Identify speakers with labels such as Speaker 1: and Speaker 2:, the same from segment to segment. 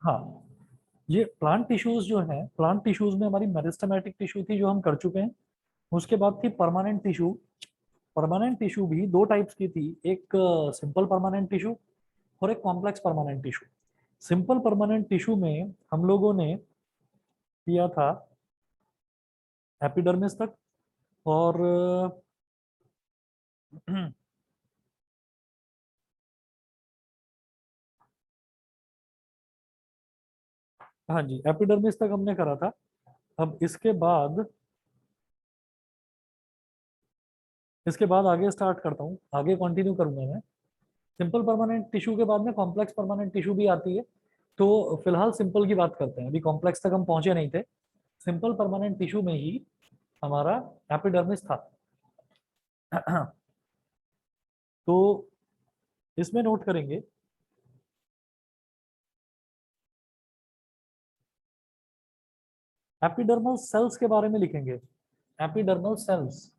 Speaker 1: हाँ, ये plant tissues जो है, प्लांट टिश्यूज में हमारी मेरिस्टेमेटिक टिश्यू थी जो हम कर चुके हैं। उसके बाद थी परमानेंट टिश्यू। परमानेंट टिश्यू भी दो टाइप्स की थी, एक सिंपल परमानेंट टिश्यू और एक complex permanent tissue. Simple permanent tissue में हम लोगों ने किया था एपिडर्मिस तक, और हाँ जी, एपिडर्मिस तक हमने करा था। अब इसके बाद आगे स्टार्ट करता हूँ, आगे कंटिन्यू करूंगा मैं। सिंपल परमानेंट टिश्यू के बाद में कॉम्प्लेक्स परमानेंट टिश्यू भी आती है। तो फिलहाल सिंपल की बात करते हैं, अभी कॉम्प्लेक्स तक हम पहुंचे नहीं थे। सिंपल परमानेंट टिश्यू में ही हमारा एपिडर्मिस था। तो इसमें नोट करेंगे, एपिडर्मल सेल्स के बारे में लिखेंगे। एपिडर्मल सेल्स,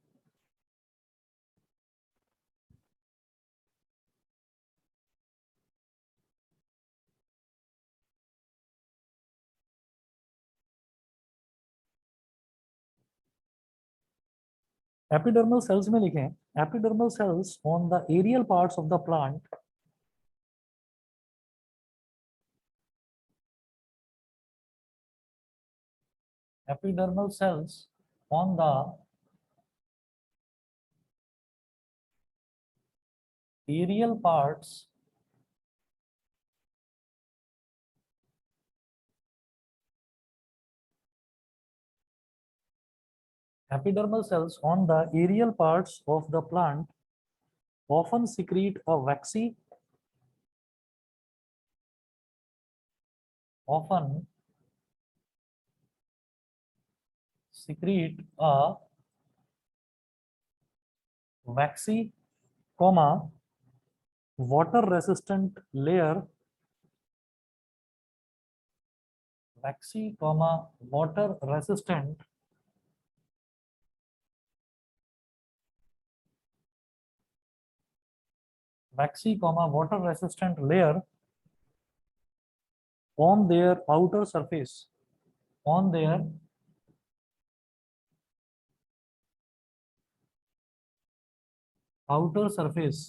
Speaker 1: एपिडर्मल सेल्स में लिखें, epidermal cells on the aerial parts of the plant. Epidermal cells on the aerial parts epidermal cells on the aerial parts of the plant often secrete a often secrete a waxy, comma, water resistant layer, waxy, comma, water resistant waxy, comma, water resistant layer on their outer surface, on their outer surface।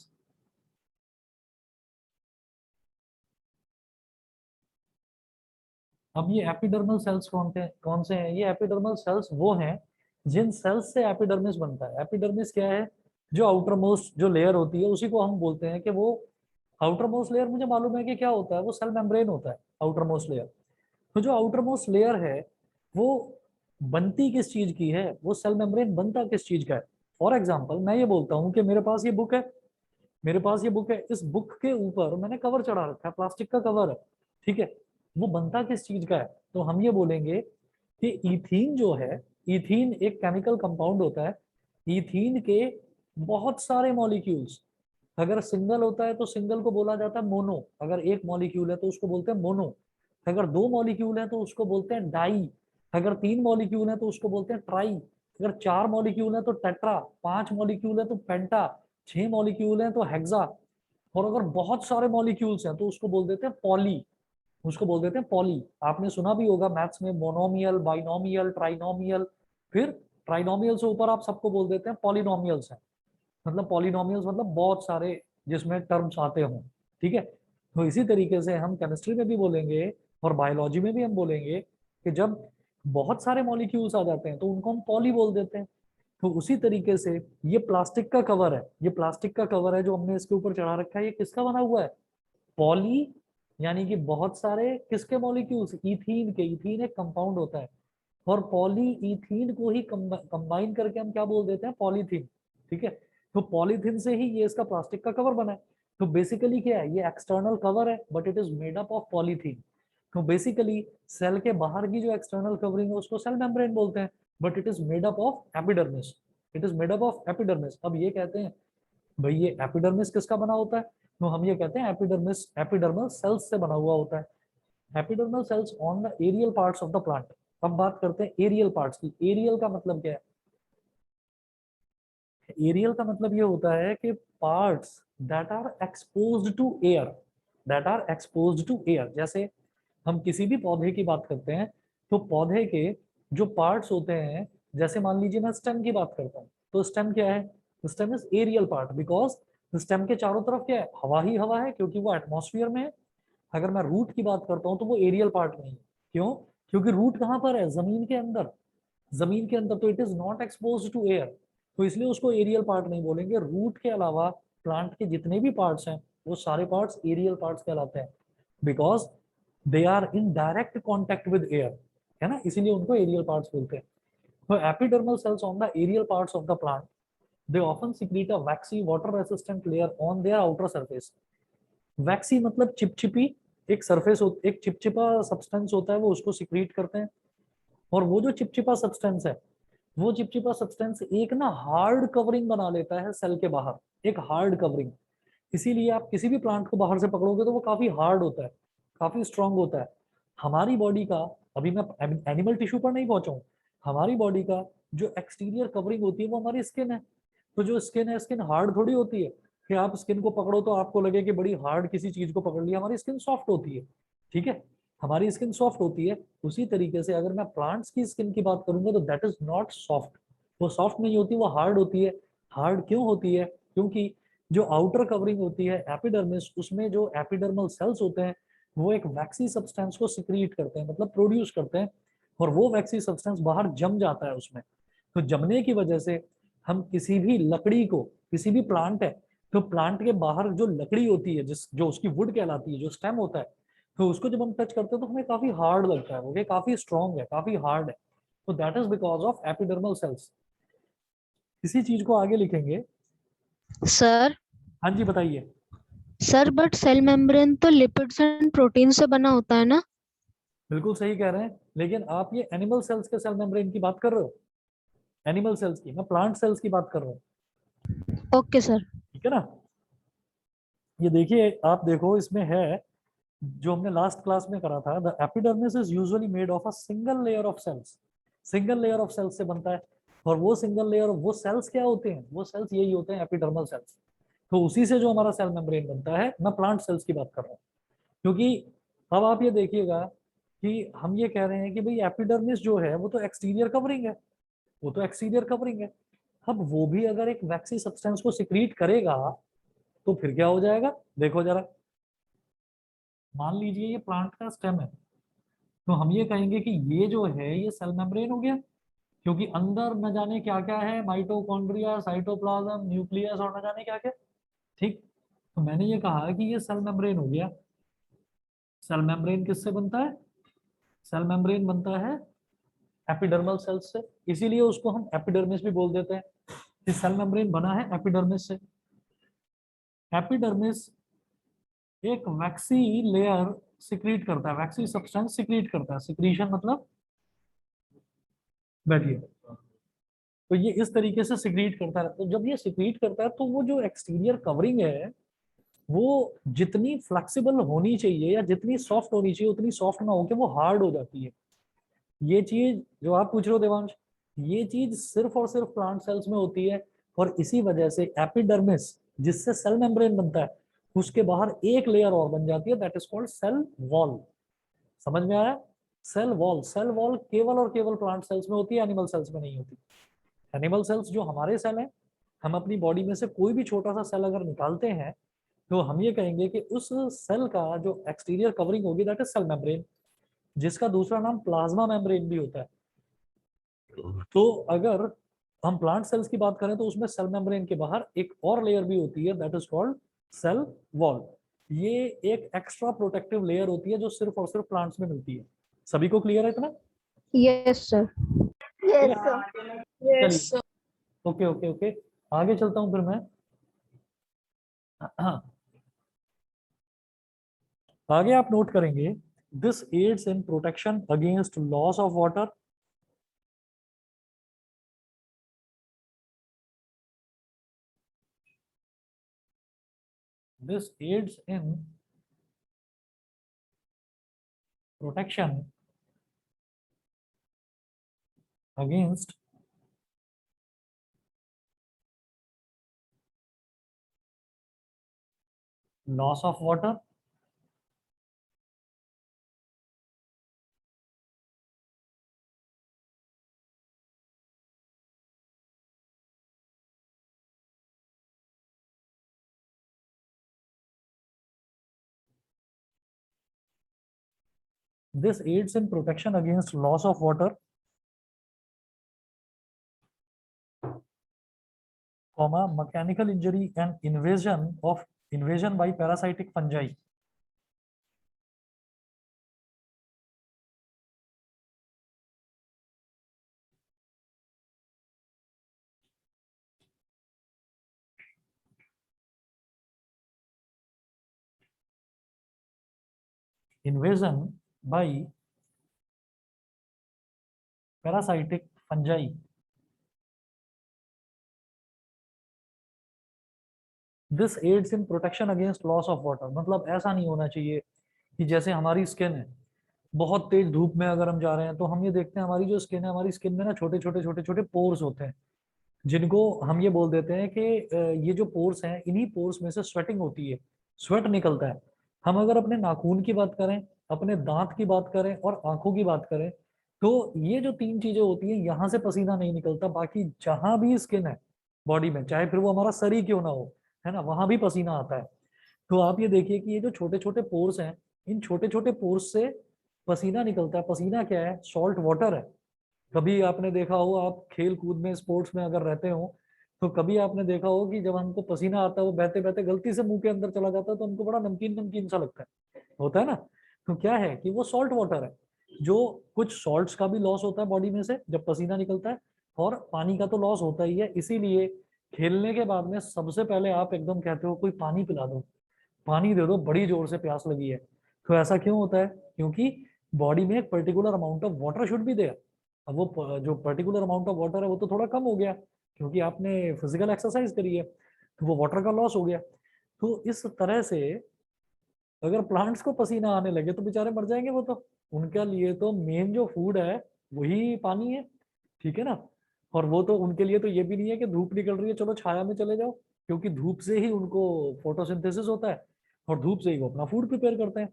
Speaker 1: अब ये epidermal cells कौन से हैं? ये epidermal cells वो हैं जिन sales से epidermis बनता है। एपिडर्मिस क्या है? जो आउटर मोस्ट जो लेयर होती है उसी को हम बोलते हैं कि वो आउटर मोस्ट लेयर। मुझे मालूम है कि क्या होता है, वो सेल मेम्ब्रेन होता है आउटर मोस्ट लेयर। तो जो आउटर मोस्ट लेयर है वो बनती किस चीज की है, वो सेल मेम्ब्रेन बनता किस चीज का है? फॉर एग्जाम्पल मैं ये बोलता हूँ कि मेरे पास ये बुक है, मेरे पास ये बुक है, इस बुक के ऊपर मैंने कवर चढ़ा रखा है, प्लास्टिक का कवर है, ठीक है। वो बनता किस चीज का है? तो हम ये बोलेंगे कि इथीन जो है, इथीन एक केमिकल कंपाउंड होता है। इथीन के बहुत सारे मॉलिक्यूल्स, अगर सिंगल होता है तो सिंगल को बोला जाता है मोनो, अगर एक मॉलिक्यूल है तो उसको बोलते हैं मोनो, अगर दो मॉलिक्यूल है तो उसको बोलते हैं डाई, अगर तीन मॉलिक्यूल है तो उसको बोलते हैं ट्राई, अगर चार मॉलिक्यूल है तो टेट्रा, पांच मॉलिक्यूल है तो पेंटा, छह मॉलिक्यूल है तो हेक्सा, और अगर बहुत सारे मॉलिक्यूल्स हैं तो उसको बोल देते हैं पॉली, उसको बोल देते हैं पॉली। आपने सुना भी होगा मैथ्स में मोनोमियल, बाइनोमियल, ट्राइनोमियल, फिर ट्राइनोमियल से ऊपर आप सबको बोल देते हैं पॉलिनोमियल्स हैं। मतलब पॉलिनोमियल्स मतलब बहुत सारे जिसमें टर्म्स आते हों, ठीक है। तो इसी तरीके से हम केमिस्ट्री में भी बोलेंगे और बायोलॉजी में भी हम बोलेंगे कि जब बहुत सारे मॉलिक्यूल्स आ जाते हैं तो उनको हम पॉली बोल देते हैं। तो उसी तरीके से ये प्लास्टिक का कवर है, ये प्लास्टिक का कवर है जो हमने इसके ऊपर चढ़ा रखा है, ये किसका बना हुआ है? पॉली, यानी कि बहुत सारे किसके मॉलिक्यूल्स? इथीन के। इथीन एक कंपाउंड होता है, और पॉली इथीन को ही कंबाइन करके हम क्या बोल देते हैं? पॉलीथीन, ठीक है। तो पॉलीथीन से ही ये इसका प्लास्टिक का कवर बना है। तो बेसिकली क्या है? ये एक्सटर्नल कवर है but it is made up of polythene. तो बेसिकली सेल के बाहर की जो एक्सटर्नल कवरिंग है उसको सेल मेम्ब्रेन बोलते हैं, but it is made up of epidermis. It is made up of epidermis. अब ये कहते हैं भाई ये एपिडर्मिस किसका बना होता है? तो हम ये कहते हैं एपिडर्मिस एपिडर्मल सेल्स से बना हुआ होता है। Epidermal cells on the aerial parts of the plant. अब बात करते हैं एरियल पार्ट्स की। एरियल का मतलब क्या है? एरियल का मतलब ये होता है कि parts that are exposed to air, that are exposed to air. जैसे हम किसी भी पौधे की बात करते हैं तो पौधे के जो पार्ट्स होते हैं, जैसे मान लीजिए मैं स्टेम की बात करता हूँ, तो स्टेम क्या है? Stem is aerial part, because stem के चारों तरफ क्या है? हवा ही हवा है, क्योंकि वो एटमॉस्फेयर में है। अगर मैं रूट की बात करता हूँ तो वो एरियल पार्ट नहीं है। क्यों? क्योंकि रूट कहाँ पर है? जमीन के अंदर। जमीन के अंदर, तो it is not expose to air, तो इसलिए उसको एरियल पार्ट नहीं बोलेंगे। रूट के अलावा प्लांट के जितने भी पार्ट्स हैं वो सारे पार्ट्स एरियल पार्ट्स कहलाते हैं, because they are in direct contact with air, है ना, इसीलिए उनको एरियल पार्ट्स बोलते हैं। तो epidermal cells on the aerial parts of the plant, they often secrete a waxy water resistant layer on their outer surface। वैक्सी मतलब चिपचिपी एक सरफेस, एक चिपचिपा सब्सटेंस होता है, वो उसको सिक्रीट करते हैं। और वो जो चिपचिपा सब्सटेंस है, वो चिपचिपा सब्सटेंस एक ना हार्ड कवरिंग बना लेता है सेल के बाहर, एक हार्ड कवरिंग। इसीलिए आप किसी भी प्लांट को बाहर से पकड़ोगे तो वो काफी हार्ड होता है, काफी स्ट्रांग होता है। हमारी बॉडी का, अभी मैं एनिमल टिश्यू पर नहीं पहुंचा हूं, हमारी बॉडी का जो एक्सटीरियर कवरिंग होती है वो हमारी स्किन है। तो जो स्किन है, स्किन हार्ड थोड़ी होती है कि आप स्किन को पकड़ो तो आपको लगे कि बड़ी हार्ड किसी चीज को पकड़ लिया। हमारी स्किन सॉफ्ट होती है, ठीक है, हमारी स्किन सॉफ्ट होती है। उसी तरीके से अगर मैं प्लांट्स की स्किन की बात करूंगा तो दैट इज नॉट सॉफ्ट, वो सॉफ्ट नहीं होती, वो हार्ड होती है। हार्ड क्यों होती है? क्योंकि जो आउटर कवरिंग होती है एपिडर्मिस, उसमें जो एपिडर्मल सेल्स होते हैं वो एक वैक्सी सब्सटेंस को सिक्रीट करते हैं, मतलब प्रोड्यूस करते हैं, और वो वैक्सी सब्सटेंस बाहर जम जाता है उसमें। तो जमने की वजह से हम किसी भी लकड़ी को, किसी भी प्लांट है तो प्लांट के बाहर जो लकड़ी होती है, जिस जो उसकी वुड कहलाती है, जो स्टेम होता है, तो उसको जब हम टच करते हैं तो हमें काफी हार्ड लगता है, वो काफी स्ट्रॉन्ग है, काफी हार्ड है। तो that is because of epidermal cells. इसी चीज को आगे लिखेंगे।
Speaker 2: सर।
Speaker 1: हाँ जी, बताइए।
Speaker 2: सर बट सेल मेम्ब्रेन तो लिपिड्स एंड प्रोटीन से बना होता है ना?
Speaker 1: बिल्कुल सही कह रहे हैं, लेकिन आप ये एनिमल सेल्स के सेल मेम्ब्रेन की बात कर रहे हो। एनिमल सेल्स की, मैं प्लांट सेल्स की बात कर रहा हूँ।
Speaker 2: Okay sir.
Speaker 1: ठीक है ना? ये देखिए, आप देखो इसमें है, जो हमने लास्ट क्लास में करा था, the epidermis is usually made of a single layer of cells. Single layer of cells से बनता है। और वो सिंगल लेयर, वो सेल्स क्या होते हैं? वो सेल्स यही होते हैं, एपिडर्मल सेल्स। तो उसी से जो हमारा सेल मेम्ब्रेन बनता है, मैं प्लांट सेल्स की बात कर रहा हूँ। क्योंकि अब आप ये देखिएगा कि हम ये कह रहे हैं कि भाई एपिडर्मिस जो है वो तो एक्सटीरियर कवरिंग है, वो तो एक्सटीरियर कवरिंग है। अब वो भी अगर एक वैक्सी सब्सटेंस को सिक्रीट करेगा तो फिर क्या हो जाएगा? देखो जरा, मान लीजिए ये प्लांट का स्टेम है, तो हम ये कहेंगे कि ये जो है ये सेल मेम्ब्रेन हो गया, क्योंकि अंदर न जाने क्या क्या है, माइटोकॉन्ड्रिया, साइटोप्लाज्म, न्यूक्लियस और न जाने क्या क्या। ठीक, तो मैंने ये कहा कि ये सेल मेम्ब्रेन हो गया। सेल मेम्ब्रेन किससे बनता है? सेल मेम्ब्रेन बनता है एपिडर्मल सेल्स से, इसीलिए उसको हम एपिडर्मिस भी बोल देते हैं कि सेल मेम्ब्रेन बना है एपिडर्मिस से। एपिडर्मिस एक वैक्सी लेयर सिक्रीट करता है, वैक्सी सब्सटेंस सिक्रीट करता है। सिक्रीशन मतलब, बैठिए, तो ये इस तरीके से सिक्रीट करता है। तो जब ये सिक्रीट करता है तो वो जो एक्सटीरियर कवरिंग है वो जितनी फ्लेक्सिबल होनी चाहिए या जितनी सॉफ्ट होनी चाहिए उतनी सॉफ्ट ना होकर वो हार्ड हो जाती है। ये चीज जो आप पूछ रहे हो देवांश, ये चीज सिर्फ और सिर्फ प्लांट सेल्स में होती है। और इसी वजह से एपिडर्मिस, जिससे सेल मेम्ब्रेन बनता है, उसके बाहर एक लेयर और बन जाती है, that is called cell wall. समझ में आया? सेल वॉल, सेल वॉल केवल और केवल प्लांट सेल्स में होती है, एनिमल सेल्स में नहीं होती। एनिमल सेल्स जो हमारे सेल हैं, हम अपनी बॉडी में से कोई भी छोटा सा सेल अगर निकालते हैं तो हम ये कहेंगे कि उस सेल का जो एक्सटीरियर कवरिंग होगी दैट इज सेल मेम्ब्रेन, जिसका दूसरा नाम प्लाज्मा मेम्ब्रेन भी होता है। तो अगर हम प्लांट सेल्स की बात करें तो उसमें सेल मेम्ब्रेन के बाहर एक और लेयर भी होती है, that is called cell wall. ये एक एक्स्ट्रा प्रोटेक्टिव लेयर होती है जो सिर्फ और सिर्फ प्लांट्स में मिलती है। सभी को क्लियर है इतना?
Speaker 2: Yes sir.
Speaker 1: ठीक
Speaker 3: यस
Speaker 1: है,
Speaker 3: सर। यस
Speaker 1: चलिए,
Speaker 3: सर।
Speaker 1: ओके ओके ओके, आगे चलता हूं फिर मैं। हाँ, आगे आप नोट करेंगे, this aids in protection against loss of water. This aids in protection against loss of water this aids in protection against loss of water, comma mechanical injury and invasion by parasitic fungi. invasion by parasitic fungi। This aids in protection against loss of water, मतलब ऐसा नहीं होना चाहिए कि जैसे हमारी skin है, बहुत तेज धूप में अगर हम जा रहे हैं तो हम ये देखते हैं हमारी जो स्किन है, हमारी स्किन में ना छोटे छोटे छोटे छोटे पोर्स होते हैं, जिनको हम ये बोल देते हैं कि ये जो पोर्स हैं, इन्हीं पोर्स में से स्वेटिंग होती है, स्वेट निकलता है। हम अगर अपने नाखून की बात करें, अपने दांत की बात करें और आंखों की बात करें, तो ये जो तीन चीजें होती हैं, यहाँ से पसीना नहीं निकलता, बाकी जहां भी स्किन है बॉडी में, चाहे फिर वो हमारा शरीर क्यों ना हो, है ना, वहां भी पसीना आता है। तो आप ये देखिए कि ये जो छोटे छोटे पोर्स हैं, इन छोटे छोटे पोर्स से पसीना निकलता है। पसीना क्या है? सॉल्ट वाटर है। कभी आपने देखा हो, आप खेल कूद में, स्पोर्ट्स में अगर रहते हो, तो कभी आपने देखा हो कि जब हमको पसीना आता है, वो बहते बहते गलती से मुंह के अंदर चला जाता है, तो हमको बड़ा नमकीन नमकीन सा लगता है, होता है ना। तो क्या है कि वो सॉल्ट वाटर है। जो कुछ सॉल्ट्स का भी लॉस होता है बॉडी में से जब पसीना निकलता है, और पानी का तो लॉस होता ही है। इसीलिए खेलने के बाद में सबसे पहले आप एकदम कहते हो कोई पानी पिला दो, पानी दे दो, बड़ी जोर से प्यास लगी है। तो ऐसा क्यों होता है? क्योंकि बॉडी में एक particular amount of water should be there. अब वो जो पर्टिकुलर अमाउंट ऑफ वाटर है वो तो थोड़ा कम हो गया, क्योंकि आपने फिजिकल एक्सरसाइज करी है, तो वो वाटर का लॉस हो गया। तो इस तरह से अगर प्लांट्स को पसीना आने लगे तो बेचारे मर जाएंगे वो तो। उनके लिए तो मेन जो फूड है वही पानी है, ठीक है ना। और वो तो उनके लिए तो ये भी नहीं है कि धूप निकल रही है चलो छाया में चले जाओ, क्योंकि धूप से ही उनको फोटोसिंथेसिस होता है, और धूप से ही वो अपना फूड प्रिपेयर करते हैं।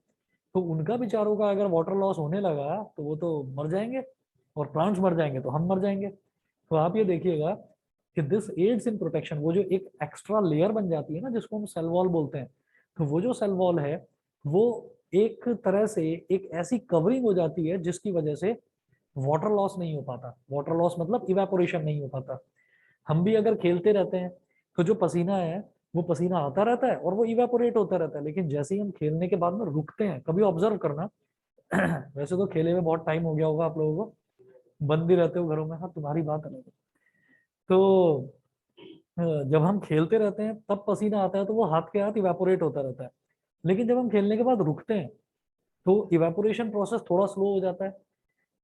Speaker 1: तो उनका बेचारों का अगर वाटर लॉस होने लगा तो वो तो मर जाएंगे, और प्लांट्स मर जाएंगे तो हम मर जाएंगे। तो आप ये देखिएगा कि दिस एड्स इन प्रोटेक्शन, वो जो एक एक्स्ट्रा लेयर बन जाती है ना, जिसको हम सेल वॉल बोलते हैं, तो वो जो सेल वॉल है, वो एक तरह से एक ऐसी कवरिंग हो जाती है जिसकी वजह से वाटर लॉस नहीं हो पाता। वाटर लॉस मतलब इवेपोरेशन नहीं हो पाता। हम भी अगर खेलते रहते हैं तो जो पसीना है, वो पसीना आता रहता है और वो इवेपोरेट होता रहता है, लेकिन जैसे ही हम खेलने के बाद में रुकते हैं, कभी ऑब्जर्व करना वैसे तो खेले में बहुत टाइम हो गया होगा आप लोगों को, बंद भी रहते हो घरों में, हाँ तुम्हारी बात अलग है। तो जब हम खेलते रहते हैं तब पसीना आता है तो वो हाथ के हाथ इवेपोरेट होता रहता है, लेकिन जब हम खेलने के बाद रुकते हैं तो इवेपोरेशन प्रोसेस थोड़ा स्लो हो जाता है,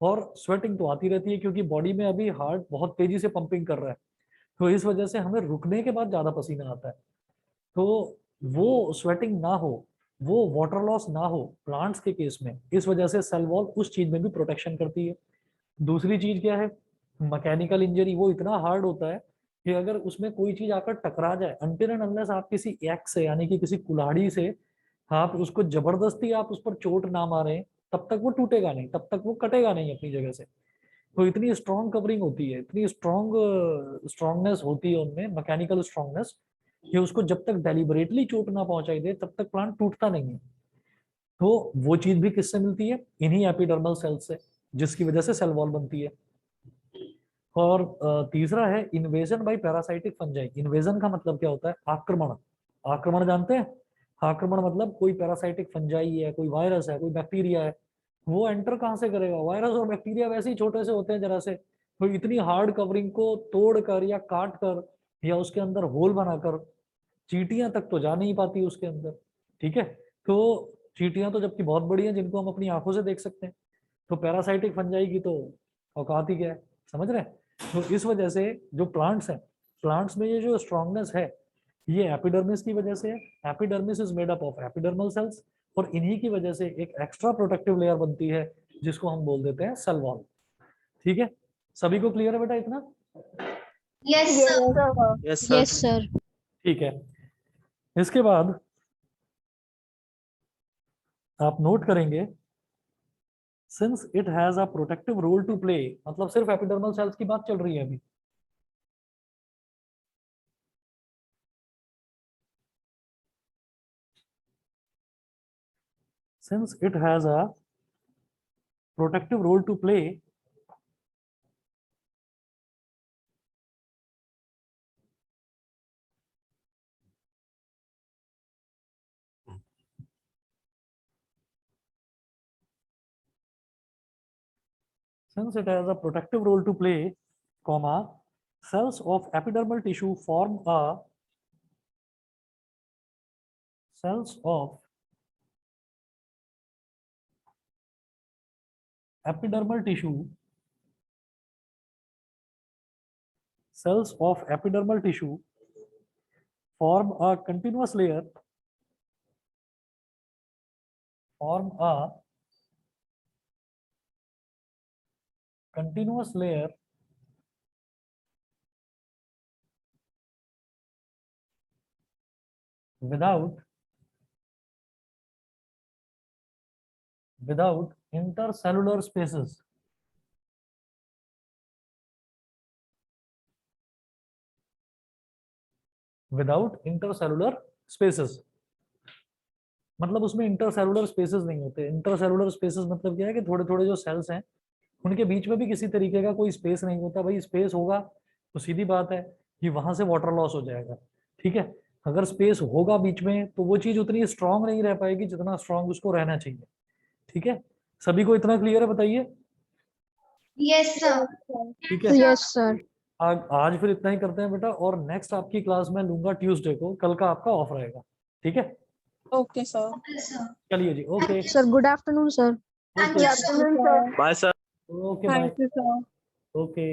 Speaker 1: और स्वेटिंग तो आती रहती है, क्योंकि बॉडी में अभी हार्ट बहुत तेजी से पंपिंग कर रहा है। तो इस वजह से हमें रुकने के बाद ज्यादा पसीना आता है। तो वो स्वेटिंग ना हो, वो वाटर लॉस ना हो प्लांट्स के केस में, इस वजह से सेल वॉल उस चीज में भी प्रोटेक्शन करती है। दूसरी चीज क्या है? Mechanical injury. वो इतना हार्ड होता है कि अगर उसमें कोई चीज आकर टकरा जाए, अनटिल एंड अनलेस आप किसी एक्स से, यानी कि किसी कुल्हाड़ी से आप उसको जबरदस्ती आप उस पर चोट ना मारे, तब तक वो टूटेगा नहीं, तब तक वो कटेगा नहीं अपनी जगह से। तो इतनी स्ट्रॉन्ग कवरिंग होती है, इतनी स्ट्रॉन्गनेस होती है उनमें, मैकेनिकल स्ट्रॉन्गनेस, कि उसको जब तक डेलिबरेटली चोट ना पहुंचाई दे तब तक प्लांट टूटता नहीं है। तो वो चीज भी किससे मिलती है? इन्हीं एपिडर्मल सेल से, जिसकी वजह से सेल वॉल बनती है। और तीसरा है invasion by parasitic fungi. Invasion का मतलब क्या होता है? आक्रमण। आक्रमण जानते हैं? आक्रमण मतलब कोई पैरासाइटिक फंजाई है, कोई वायरस है, कोई बैक्टीरिया है, वो एंटर कहाँ से करेगा? वायरस और बैक्टीरिया वैसे ही छोटे से होते हैं जरा से, तो इतनी हार्ड कवरिंग को तोड़ कर या काट कर या उसके अंदर होल बनाकर चींटियां तक तो जा नहीं पाती उसके अंदर, ठीक है। तो चींटियां तो जबकि बहुत बड़ी हैं, जिनको हम अपनी आंखों से देख सकते हैं, तो पैरासाइटिक फंजाई की तो औकात ही क्या है, समझ रहे हैं। तो इस वजह से जो प्लांट्स हैं, प्लांट्स में ये जो स्ट्रांगनेस है, ये एपिडर्मिस की वजह से है। Epidermis is made up of epidermal cells, और इन्हीं की वजह से एक एक्स्ट्रा प्रोटेक्टिव लेयर बनती है जिसको हम बोल देते हैं सेल वॉल। ठीक है, सभी को क्लियर है बेटा इतना?
Speaker 3: Yes
Speaker 4: Yes,
Speaker 3: sir.
Speaker 4: sir.
Speaker 5: Yes sir.
Speaker 2: Yes sir.
Speaker 1: ठीक है, इसके बाद आप नोट करेंगे, since it has a protective role to play, मतलब सिर्फ एपिडर्मल सेल्स की बात चल रही है अभी। Since it has a protective role to play since it has a protective role to play, comma, cells of epidermal tissue form a cells of epidermal tissue cells of epidermal tissue form a continuous layer without intercellular spaces. Without intercellular spaces मतलब उसमें intercellular spaces नहीं होते. Intercellular spaces मतलब क्या है कि थोड़े थोड़े जो सेल्स हैं उनके बीच में भी किसी तरीके का कोई स्पेस नहीं होता. भाई स्पेस होगा तो सीधी बात है कि वहां से वाटर लॉस हो जाएगा. ठीक है, अगर स्पेस होगा बीच में तो वो चीज उतनी स्ट्रांग नहीं रह पाएगी जितना स्ट्रांग उसको रहना चाहिए. ठीक है, सभी को इतना क्लियर है? बताइए.
Speaker 3: Yes, sir.
Speaker 1: ठीक है,
Speaker 2: यस सर.
Speaker 1: आज फिर इतना ही करते हैं बेटा, और नेक्स्ट आपकी क्लास में लूंगा ट्यूसडे को. कल का आपका ऑफ रहेगा. ठीक है,
Speaker 4: Okay, sir.
Speaker 3: Okay, sir.
Speaker 1: चलिए जी. Okay
Speaker 2: sir good afternoon sir.
Speaker 3: Thank you, sir.
Speaker 4: Afternoon, sir.
Speaker 5: Bye, sir.
Speaker 1: Okay bye.
Speaker 4: Thank you, sir.
Speaker 1: Okay.